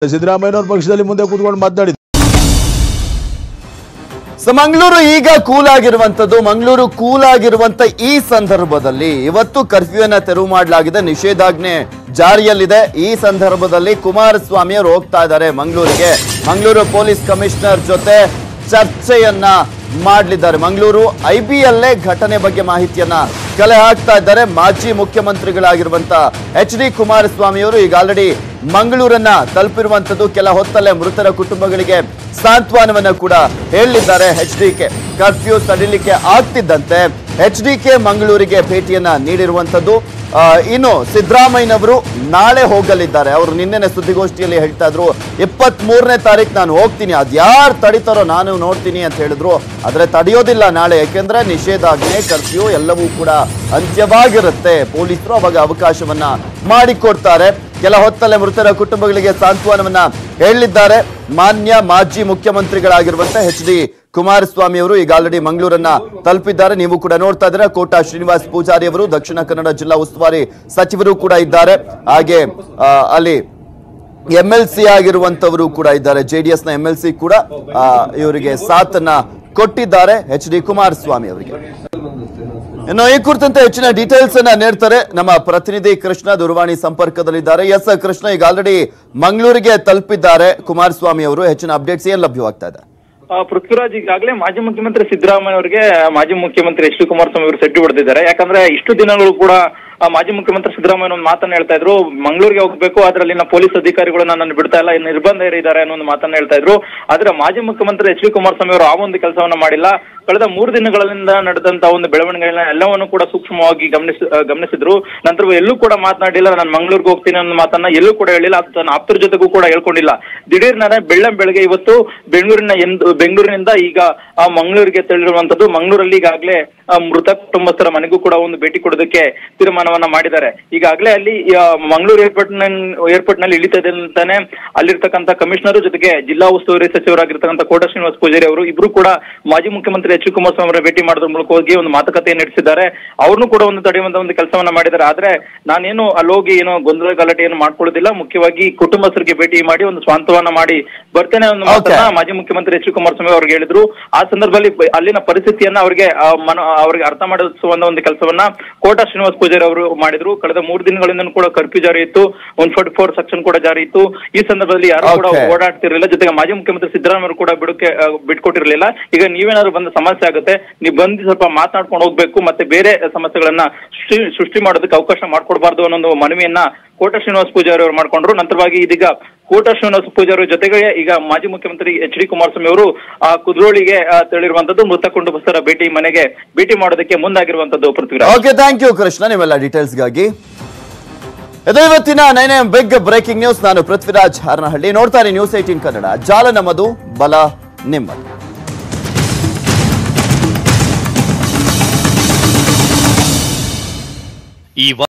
ಸಿದ್ದರಾಮಯ್ಯನವರ ಪಕ್ಷದಲ್ಲಿ ಮುಂದೆ ಕೂತ್ಕೊಂಡು ಮಾತನಾಡಿದ್ರು. ಮಂಗಳೂರು ಈಗ ಮಂಗಳೂರು ಕೂಲ್ ಆಗಿರುವಂತ ಈ ಸಂದರ್ಭದಲ್ಲಿ ಇವತ್ತು ಕರ್ಫ್ಯೂನ ತೆರವು ಮಾಡಲಾಗಿದೆ, ನಿಷೇಧಾಜ್ಞೆ ಜಾರಿಯಲ್ಲಿದೆ. ಈ ಸಂದರ್ಭದಲ್ಲಿ ಕುಮಾರಸ್ವಾಮಿ ಅವರು ಹೋಗ್ತಾ ಇದ್ದಾರೆ ಮಂಗಳೂರಿಗೆ. ಮಂಗಳೂರು ಪೊಲೀಸ್ ಕಮಿಷನರ್ ಜೊತೆ ಚರ್ಚೆಯನ್ನ ಮಾಡಲಿದ್ದಾರೆ. ಮಂಗಳೂರು IBಯಲ್ಲೇ ಘಟನೆ ಬಗ್ಗೆ ಮಾಹಿತಿಯನ್ನ ಕಲೆ ಹಾಕ್ತಾ ಇದ್ದಾರೆ. ಮಾಜಿ ಮುಖ್ಯಮಂತ್ರಿಗಳಾಗಿರುವಂತ HD ಕುಮಾರಸ್ವಾಮಿ ಅವರು ಈಗ ಆಲ್ರೆಡಿ ಮಂಗಳೂರನ್ನ ತಲುಪಿರುವಂತದ್ದು. ಕೆಲ ಹೊತ್ತಲ್ಲೇ ಮೃತರ ಕುಟುಂಬಗಳಿಗೆ ಸಾಂತ್ವನವನ್ನ ಕೂಡ ಹೇಳಿದ್ದಾರೆ. HDK ಕರ್ಫ್ಯೂ ಸಡಿಲಿಕ್ಕೆ ಆಗ್ತಿದ್ದಂತೆ HDK ಮಂಗಳೂರಿಗೆ ಭೇಟಿಯನ್ನ ನೀಡಿರುವಂತದ್ದು. ಇನ್ನು ಸಿದ್ದರಾಮಯ್ಯನವರು ನಾಳೆ ಹೋಗಲಿದ್ದಾರೆ. ಅವರು ನಿನ್ನೆ ಸುದ್ದಿಗೋಷ್ಠಿಯಲ್ಲಿ ಹೇಳ್ತಾ ಇದ್ರು 23ನೇ ತಾರೀಕು ನಾನು ಹೋಗ್ತೀನಿ, ಅದ್ಯಾರು ತಡಿತಾರೋ ನಾನು ನೋಡ್ತೀನಿ ಅಂತ ಹೇಳಿದ್ರು. ಆದ್ರೆ ತಡೆಯೋದಿಲ್ಲ ನಾಳೆ, ಯಾಕೆಂದ್ರೆ ನಿಷೇಧಾಜ್ಞೆ ಕರ್ಫ್ಯೂ ಎಲ್ಲವೂ ಕೂಡ ಅಂತ್ಯವಾಗಿರುತ್ತೆ. ಪೊಲೀಸರು ಅವಾಗ ಅವಕಾಶವನ್ನ ಮಾಡಿಕೊಡ್ತಾರೆ. ಕೆಲ ಹೊತ್ತಲ್ಲೇ ಮೃತರ ಕುಟುಂಬಗಳಿಗೆ ಸಾಂತ್ವನವನ್ನ ಹೇಳಿದ್ದಾರೆ. ಮಾಜಿ ಮುಖ್ಯಮಂತ್ರಿಗಳಾಗಿರುವಂತ HD ಕುಮಾರಸ್ವಾಮಿ ಅವರು ಈಗ ಆಲ್ರೆಡಿ ಮಂಗಳೂರನ್ನ ತಲುಪಿದ್ದಾರೆ. ನೀವು ಕೂಡ ನೋಡ್ತಾ ಇದ್ದೀರಾ. ಕೋಟಾ ಶ್ರೀನಿವಾಸ್ ಪೂಜಾರಿ ಅವರು ದಕ್ಷಿಣ ಕನ್ನಡ ಜಿಲ್ಲಾ ಉಸ್ತುವಾರಿ ಸಚಿವರು ಕೂಡ ಇದ್ದಾರೆ. ಹಾಗೆ ಅಲ್ಲಿ MLC ಆಗಿರುವಂತವರು ಕೂಡ ಇದ್ದಾರೆ. JDS ನ MLC ಕೂಡ ಇವರಿಗೆ ಸಾಥನ್ನ ಕೊಟ್ಟಿದ್ದಾರೆ HD ಕುಮಾರಸ್ವಾಮಿ ಅವರಿಗೆ. ಇನ್ನು ಈ ಕುರಿತಂತೆ ಹೆಚ್ಚಿನ ಡೀಟೇಲ್ಸ್ ಅನ್ನ ನೀಡ್ತಾರೆ ನಮ್ಮ ಪ್ರತಿನಿಧಿ ಕೃಷ್ಣ ದೂರವಾಣಿ ಸಂಪರ್ಕದಲ್ಲಿದ್ದಾರೆ. ಎಸ್ ಕೃಷ್ಣ, ಈಗ ಆಲ್ರೆಡಿ ಮಂಗಳೂರಿಗೆ ತಲುಪಿದ್ದಾರೆ ಕುಮಾರಸ್ವಾಮಿ ಅವರು. ಹೆಚ್ಚಿನ ಅಪ್ಡೇಟ್ಸ್ ಏನ್ ಲಭ್ಯವಾಗ್ತಾ ಇದೆ? ಪೃಥ್ವಿರಾಜ್, ಈಗಾಗಲೇ ಮಾಜಿ ಮುಖ್ಯಮಂತ್ರಿ ಸಿದ್ದರಾಮಯ್ಯ ಅವರಿಗೆ ಮಾಜಿ ಮುಖ್ಯಮಂತ್ರಿ HD ಕುಮಾರಸ್ವಾಮಿ ಅವರು ಸೆಡ್ಡು ಹೊಡೆದಿದ್ದಾರೆ. ಯಾಕಂದ್ರೆ ಇಷ್ಟು ದಿನಗಳು ಕೂಡ ಮಾಜಿ ಮುಖ್ಯಮಂತ್ರಿ ಸಿದ್ದರಾಮಯ್ಯ ಒಂದು ಮಾತನ್ನ ಹೇಳ್ತಾ ಇದ್ರು, ಮಂಗಳೂರಿಗೆ ಹೋಗ್ಬೇಕು, ಅದ್ರಲ್ಲಿನ ಪೊಲೀಸ್ ಅಧಿಕಾರಿಗಳು ನನ್ನನ್ನು ಬಿಡ್ತಾ ಇಲ್ಲ, ನಿರ್ಬಂಧ ಏರಿದ್ದಾರೆ ಅನ್ನೋ ಒಂದು ಮಾತನ್ನ ಹೇಳ್ತಾ ಇದ್ರು. ಆದ್ರೆ ಮಾಜಿ ಮುಖ್ಯಮಂತ್ರಿ HD ಕುಮಾರಸ್ವಾಮಿ ಅವರು ಆ ಒಂದು ಕೆಲಸವನ್ನ ಮಾಡಿಲ್ಲ. ಕಳೆದ 3 ದಿನಗಳಿಂದ ನಡೆದಂತ ಒಂದು ಬೆಳವಣಿಗೆಗಳನ್ನ ಎಲ್ಲವನ್ನು ಕೂಡ ಸೂಕ್ಷ್ಮವಾಗಿ ಗಮನಿಸಿದ್ರು. ನಂತರ ಎಲ್ಲೂ ಕೂಡ ಮಾತನಾಡಿಲ್ಲ, ನಾನು ಮಂಗಳೂರಿಗೆ ಹೋಗ್ತೀನಿ ಅನ್ನೋ ಮಾತನ್ನ ಎಲ್ಲೂ ಕೂಡ ಹೇಳಿಲ್ಲ. ಅದು ತನ್ನ ಆಪ್ತರ ಜೊತೆಗೂ ಕೂಡ ಹೇಳ್ಕೊಂಡಿಲ್ಲ. ದಿಢೀರ್ನೇ ಬೆಳಗ್ಗೆ ಇವತ್ತು ಬೆಂಗಳೂರಿನಿಂದ ಈಗ ಮಂಗಳೂರಿಗೆ ತೆರಳಿರುವಂತದ್ದು. ಮಂಗಳೂರಲ್ಲಿ ಈಗಾಗಲೇ ಮೃತ ಕುಟುಂಬಸ್ಥರ ಮನೆಗೂ ಕೂಡ ಒಂದು ಭೇಟಿ ಕೊಡೋದಕ್ಕೆ ತೀರ್ಮಾನವನ್ನ ಮಾಡಿದ್ದಾರೆ. ಈಗಾಗಲೇ ಅಲ್ಲಿ ಮಂಗಳೂರು ಏರ್ಪೋರ್ಟ್ ನಲ್ಲಿ ಇಳಿತದೆ ಅಂತಾನೆ ಅಲ್ಲಿರ್ತಕ್ಕಂಥ ಕಮಿಷನರ್ ಜೊತೆಗೆ ಜಿಲ್ಲಾ ಉಸ್ತುವಾರಿ ಸಚಿವರಾಗಿರ್ತಕ್ಕಂಥ ಕೋಟಾ ಶ್ರೀನಿವಾಸ ಪೂಜಾರಿ ಅವರು ಇಬ್ರು ಕೂಡ ಮಾಜಿ ಮುಖ್ಯಮಂತ್ರಿ HD ಕುಮಾರಸ್ವಾಮಿ ಅವರ ಭೇಟಿ ಮಾಡೋದ್ರ ಮೂಲಕ ಹೋಗಿ ಒಂದು ಮಾತುಕತೆ ನಡೆಸಿದ್ದಾರೆ. ಅವ್ರನ್ನು ಕೂಡ ಒಂದು ತಡೆಯುವಂತ ಒಂದು ಕೆಲಸವನ್ನ ಮಾಡಿದ್ದಾರೆ. ಆದ್ರೆ ನಾನೇನು ಅಲ್ಲೋಗಿ ಏನೋ ಗೊಂದಲ ಗಲಾಟೆ ಏನು ಮಾಡ್ಕೊಳ್ಳೋದಿಲ್ಲ, ಮುಖ್ಯವಾಗಿ ಕುಟುಂಬಸ್ಥರಿಗೆ ಭೇಟಿ ಮಾಡಿ ಒಂದು ಸ್ವಾಂತವನ್ನ ಮಾಡಿ ಬರ್ತೇನೆ ಅನ್ನೋ ಮಾತನ್ನ ಮಾಜಿ ಮುಖ್ಯಮಂತ್ರಿ HD ಕುಮಾರಸ್ವಾಮಿ ಅವ್ರಿಗೆ ಹೇಳಿದ್ರು. ಆ ಸಂದರ್ಭದಲ್ಲಿ ಅಲ್ಲಿನ ಪರಿಸ್ಥಿತಿಯನ್ನ ಅವ್ರಿಗೆ ಅರ್ಥ ಮಾಡಿಸುವ ಒಂದು ಕೆಲಸವನ್ನ ಕೋಟಾ ಶ್ರೀನಿವಾಸ ಪೂಜಾರಿ ಅವರು ಮಾಡಿದ್ರು. ಕಳೆದ 3 ದಿನಗಳಿಂದ ಕೂಡ ಕರ್ಫ್ಯೂ ಜಾರಿ ಇತ್ತು, 144 ಸೆಕ್ಷನ್ ಕೂಡ ಜಾರಿ ಇತ್ತು. ಈ ಸಂದರ್ಭದಲ್ಲಿ ಯಾರು ಕೂಡ ಓಡಾಡ್ತಿರ್ಲಿಲ್ಲ. ಜೊತೆಗೆ ಮಾಜಿ ಮುಖ್ಯಮಂತ್ರಿ ಸಿದ್ದರಾಮಯ್ಯ ಕೂಡ ಬಿಟ್ಕೊಟ್ಟಿರ್ಲಿಲ್ಲ. ಈಗ ನೀವೇನಾದ್ರು ಬಂದ ಸಮಸ್ಯೆ ಆಗುತ್ತೆ, ನೀವು ಬಂದು ಸ್ವಲ್ಪ ಮಾತನಾಡ್ಕೊಂಡು ಹೋಗ್ಬೇಕು, ಮತ್ತೆ ಬೇರೆ ಸಮಸ್ಯೆಗಳನ್ನ ಸೃಷ್ಟಿ ಮಾಡೋದಕ್ಕೆ ಅವಕಾಶ ಮಾಡ್ಕೊಡ್ಬಾರ್ದು ಅನ್ನೋ ಮನವಿಯನ್ನ ಕೋಟಾ ಶ್ರೀನಿವಾಸ ಪೂಜಾರಿ ಅವರು ಮಾಡ್ಕೊಂಡ್ರು. ನಂತರವಾಗಿ ಇದೀಗ ಕೋಟಾ ಶ್ರೀನಿವಾಸ ಪೂಜಾರಿ ಜೊತೆಗೆ ಈಗ ಮಾಜಿ ಮುಖ್ಯಮಂತ್ರಿ HD ಕುಮಾರಸ್ವಾಮಿ ಅವರು ಕುದ್ರೋಳಿಗೆ ತೆರಳಿರುವಂತದ್ದು. ಮೃತ ಕುಟುಂಬಸ್ಥರ ಮನೆಗೆ ಭೇಟಿ ಮಾಡೋದಕ್ಕೆ ಮುಂದಾಗಿರುವಂತದ್ದು. Prithviraj, okay, thank you Krishna ನಿಮ್ಮೆಲ್ಲ ಡೀಟೇಲ್ಸ್ಗಾಗಿ. ಇದು ಇವತ್ತಿನ 9am ಬಿಗ್ ಬ್ರೇಕಿಂಗ್ ನ್ಯೂಸ್. ನಾನು ಪೃಥ್ವಿರಾಜ್ ಹಾರನಹಳ್ಳಿ. ನೋಡ್ತಾ ಇರಿ News 18 ಕನ್ನಡ. ಜಾಲ ನಮ್ಮದು, ಬಲ ನಿಮ್ಮದು.